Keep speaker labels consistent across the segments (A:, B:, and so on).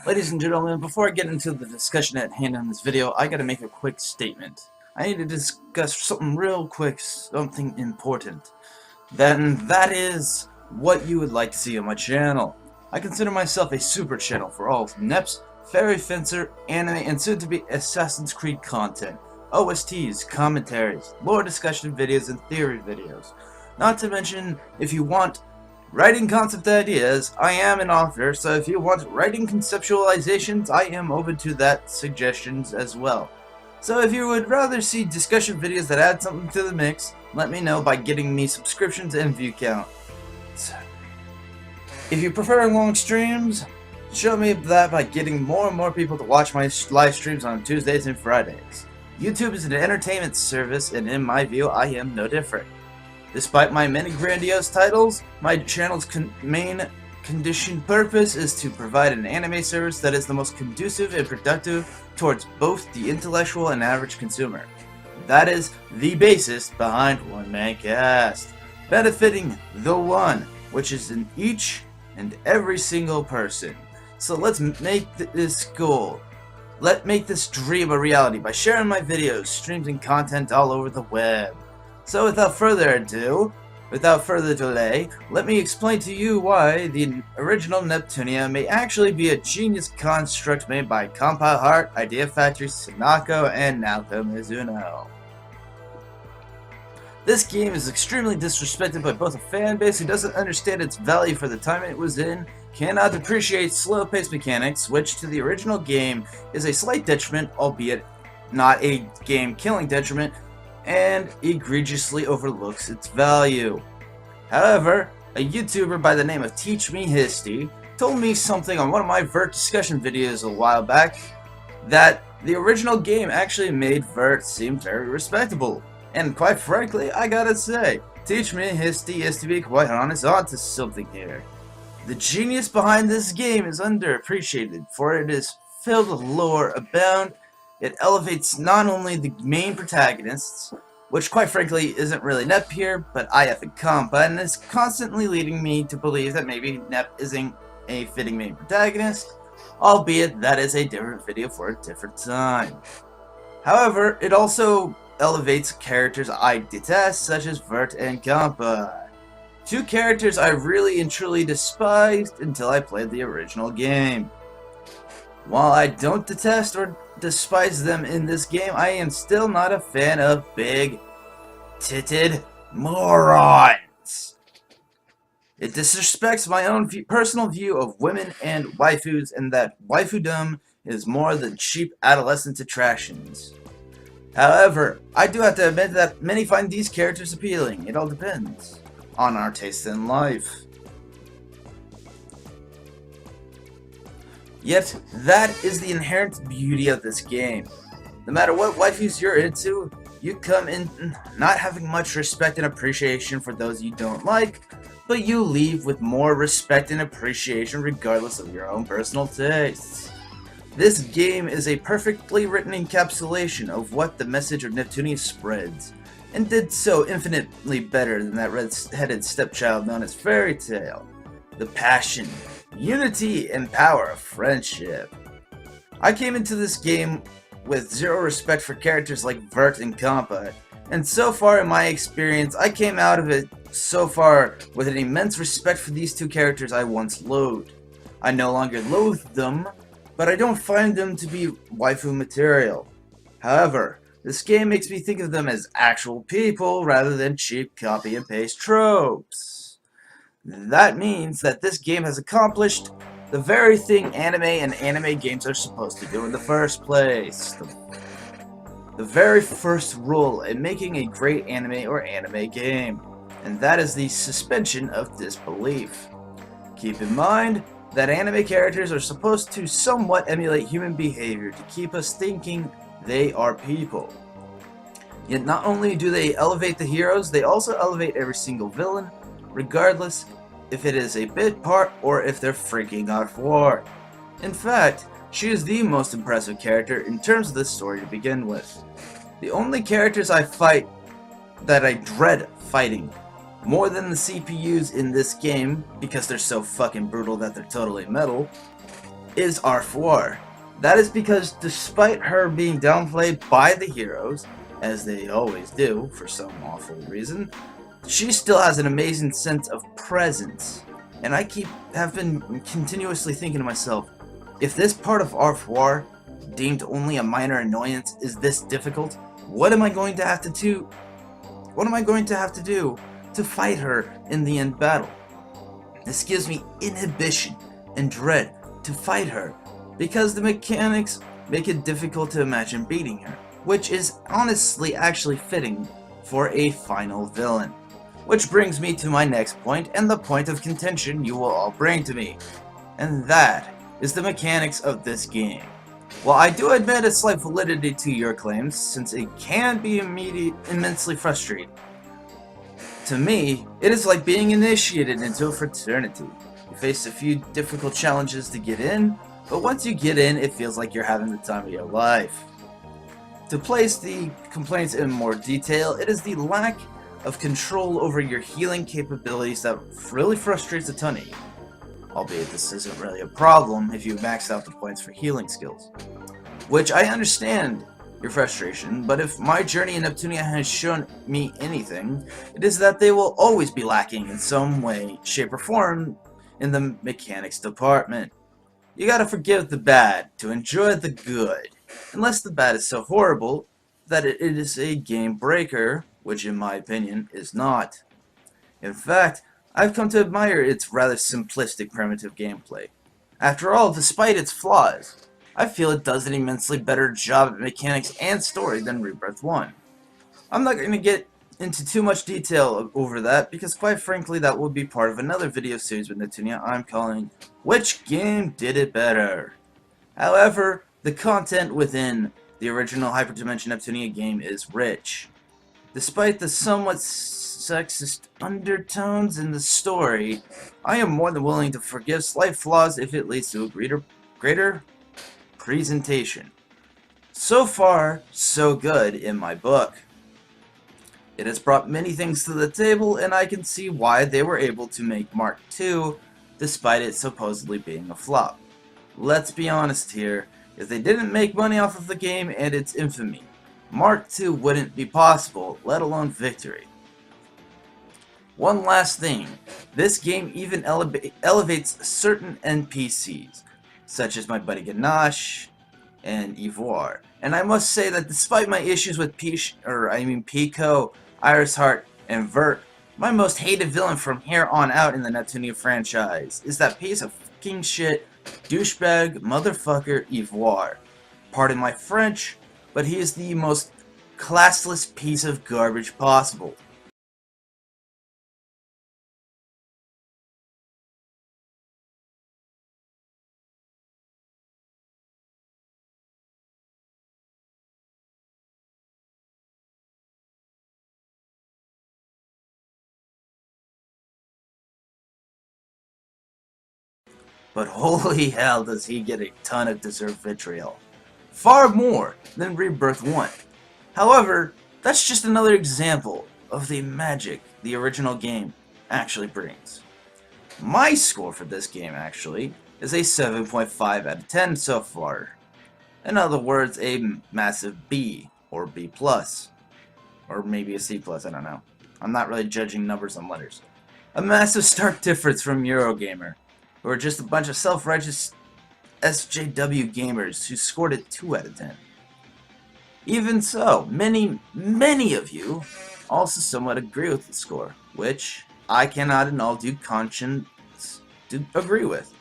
A: Ladies and gentlemen, before I get into the discussion at hand in this video, I gotta make a quick statement. I need to discuss something real quick, something important. That is what you would like to see on my channel. I consider myself a super channel for all NEPs, Fairy Fencer, anime, and soon-to-be Assassin's Creed content, OSTs, commentaries, lore discussion videos, and theory videos. Not to mention, if you want writing concept ideas, I am an author, so if you want writing conceptualizations, I am open to that suggestions as well. So if you would rather see discussion videos that add something to the mix, let me know by getting me subscriptions and view count. If you prefer long streams, show me that by getting more and more people to watch my live streams on Tuesdays and Fridays. YouTube is an entertainment service, and in my view, I am no different. Despite my many grandiose titles, my channel's main conditioned purpose is to provide an anime service that is the most conducive and productive towards both the intellectual and average consumer. That is the basis behind OneManCast, benefiting the one, which is in each and every single person. So let's make this goal. Let's make this dream a reality by sharing my videos, streams, and content all over the web. So without further ado, without further delay, let me explain to you why the original Neptunia may actually be a genius construct made by Compile Heart, Idea Factory, Sonako, and Naoko Mizuno. This game is extremely disrespected by both a fan base who doesn't understand its value for the time it was in, cannot appreciate slow-paced mechanics, which to the original game is a slight detriment, albeit not a game-killing detriment, and egregiously overlooks its value. However, a YouTuber by the name of Teach Me History told me something on one of my Vert discussion videos a while back, that the original game actually made Vert seem very respectable. And quite frankly, I gotta say, Teach Me History is, to be quite honest, onto something here. The genius behind this game is underappreciated, for it is filled with lore abound. It elevates not only the main protagonists, which quite frankly isn't really Nep here, but IF and Compa, and is constantly leading me to believe that maybe Nep isn't a fitting main protagonist, albeit that is a different video for a different time. However, it also elevates characters I detest, such as Vert and Compa. Two characters I really and truly despised until I played the original game. While I don't detest or despise them in this game, I am still not a fan of big-titted morons. It disrespects my own personal view of women and waifus, and that waifudom is more than cheap adolescent attractions. However, I do have to admit that many find these characters appealing. It all depends on our taste in life. Yet, that is the inherent beauty of this game. No matter what waifus you're into, you come in not having much respect and appreciation for those you don't like, but you leave with more respect and appreciation regardless of your own personal tastes. This game is a perfectly written encapsulation of what the message of Neptunia spreads, and did so infinitely better than that red-headed stepchild known as Fairy Tail. The passion, unity, and power of friendship. I came into this game with zero respect for characters like Vert and Compa, and so far in my experience, I came out of it so far with an immense respect for these two characters I once loathed. I no longer loathe them, but I don't find them to be waifu material. However, this game makes me think of them as actual people rather than cheap copy and paste tropes. That means that this game has accomplished the very thing anime and anime games are supposed to do in the first place. The very first rule in making a great anime or anime game, and that is the suspension of disbelief. Keep in mind that anime characters are supposed to somewhat emulate human behavior to keep us thinking they are people. Yet not only do they elevate the heroes, they also elevate every single villain, regardless if it is a bit part or if they're freaking out for. In fact, she is the most impressive character in terms of this story to begin with. The only characters I fight that I dread fighting more than the CPUs in this game, because they're so fucking brutal that they're totally metal, is R4. That is because despite her being downplayed by the heroes, as they always do for some awful reason, she still has an amazing sense of presence. And I have been continuously thinking to myself, if this part of R4, deemed only a minor annoyance, is this difficult, what am I going to have to do? What am I going to have to do to fight her in the end battle? This gives me inhibition and dread to fight her, because the mechanics make it difficult to imagine beating her, which is honestly actually fitting for a final villain. Which brings me to my next point, and the point of contention you will all bring to me. And that is the mechanics of this game. While I do admit a slight validity to your claims, since it can be immensely frustrating, to me, it is like being initiated into a fraternity. You face a few difficult challenges to get in, but once you get in, it feels like you're having the time of your life. To place the complaints in more detail, it is the lack of control over your healing capabilities that really frustrates a ton of you. Albeit this isn't really a problem if you max out the points for healing skills. Which I understand your frustration, but if my journey in Neptunia has shown me anything, it is that they will always be lacking in some way, shape, or form in the mechanics department. You gotta forgive the bad to enjoy the good, unless the bad is so horrible that it is a game breaker, which in my opinion is not. In fact, I've come to admire its rather simplistic primitive gameplay. After all, despite its flaws, I feel it does an immensely better job at mechanics and story than Rebirth 1. I'm not going to get into too much detail over that, because quite frankly that will be part of another video series with Neptunia I'm calling Which Game Did It Better? However, the content within the original Hyperdimension Neptunia game is rich. Despite the somewhat sexist undertones in the story, I am more than willing to forgive slight flaws if it leads to a greater presentation. So far, so good in my book. It has brought many things to the table, and I can see why they were able to make Mark II, despite it supposedly being a flop. Let's be honest here, if they didn't make money off of the game and its infamy, Mark II wouldn't be possible, let alone victory. One last thing, this game even elevates certain NPCs, such as my buddy Ganache and Ivoire. And I must say that despite my issues with Pico, Irisheart, and Vert, my most hated villain from here on out in the Neptunia franchise is that piece of fucking shit, douchebag, motherfucker Ivoire. Pardon my French, but he is the most classless piece of garbage possible. But holy hell does he get a ton of deserved vitriol. Far more than Rebirth 1. However, that's just another example of the magic the original game actually brings. My score for this game actually is a 7.5 out of 10 so far. In other words, a massive B or B+. Or maybe a C+, I don't know. I'm not really judging numbers on letters. A massive stark difference from Eurogamer, who are just a bunch of self-righteous SJW gamers who scored it 2 out of 10. Even so, many of you also somewhat agree with the score, which I cannot in all due conscience agree with.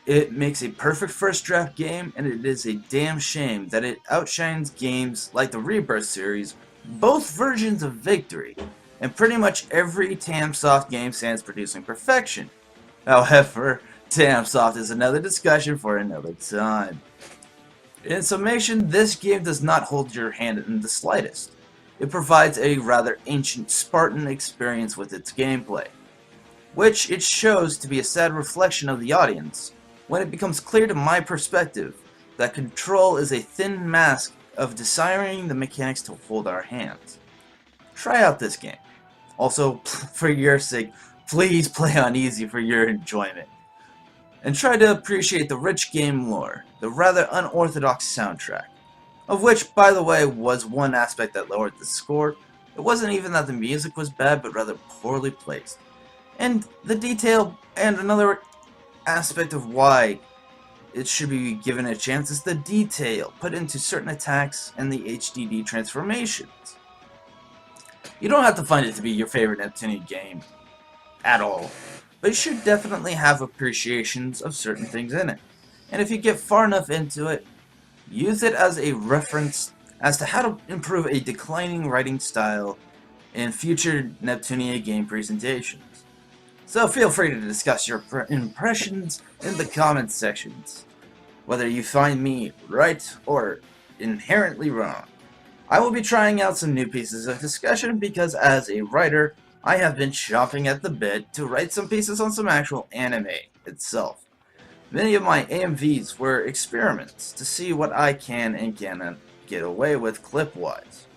A: It makes a perfect first draft game, and it is a damn shame that it outshines games like the Rebirth series, both versions of Victory, and pretty much every Tamsoft game sans producing perfection. However, Tamsoft is another discussion for another time. In summation, this game does not hold your hand in the slightest. It provides a rather ancient Spartan experience with its gameplay, which it shows to be a sad reflection of the audience when it becomes clear to my perspective that control is a thin mask of desiring the mechanics to hold our hands. Try out this game. Also, for your sake, please play on easy for your enjoyment. and try to appreciate the rich game lore, the rather unorthodox soundtrack, of which, by the way, was one aspect that lowered the score. It wasn't even that the music was bad, but rather poorly placed. And the detail, and another aspect of why it should be given a chance, is the detail put into certain attacks and the HDD transformations. You don't have to find it to be your favorite Neptunia game at all, but you should definitely have appreciations of certain things in it. And if you get far enough into it, use it as a reference as to how to improve a declining writing style in future Neptunia game presentations. So feel free to discuss your impressions in the comments sections, whether you find me right or inherently wrong. I will be trying out some new pieces of discussion because as a writer, I have been chomping at the bit to write some pieces on some actual anime itself. Many of my AMVs were experiments to see what I can and cannot get away with clip-wise.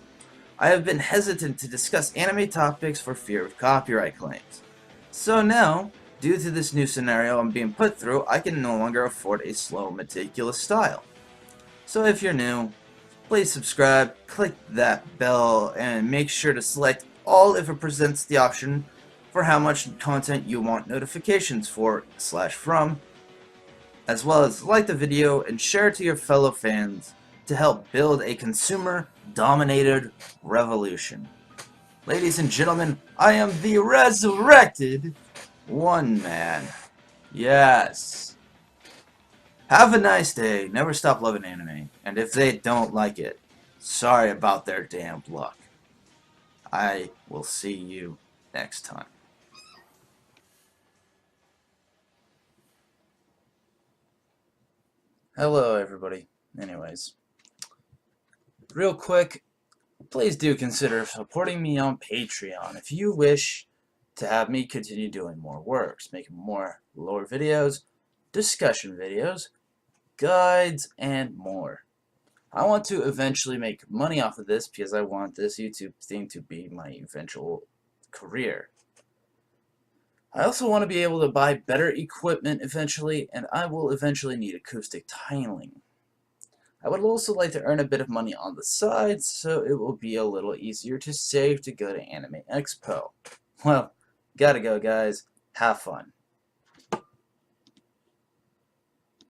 A: I have been hesitant to discuss anime topics for fear of copyright claims. So now, due to this new scenario I'm being put through, I can no longer afford a slow, meticulous style. So if you're new, please subscribe, click that bell, and make sure to select all if it presents the option for how much content you want notifications for /from, as well as like the video and share it to your fellow fans to help build a consumer-dominated revolution. Ladies and gentlemen, I am the resurrected One Man. Yes. Have a nice day. Never stop loving anime. And if they don't like it, sorry about their damn luck. I will see you next time. Hello, everybody. Anyways, real quick, please do consider supporting me on Patreon if you wish to have me continue doing more works, making more lore videos, discussion videos, guides, and more. I want to eventually make money off of this because I want this YouTube thing to be my eventual career. I also want to be able to buy better equipment eventually, and I will eventually need acoustic tiling. I would also like to earn a bit of money on the side, so it will be a little easier to save to go to Anime Expo. Well, gotta go, guys. Have fun.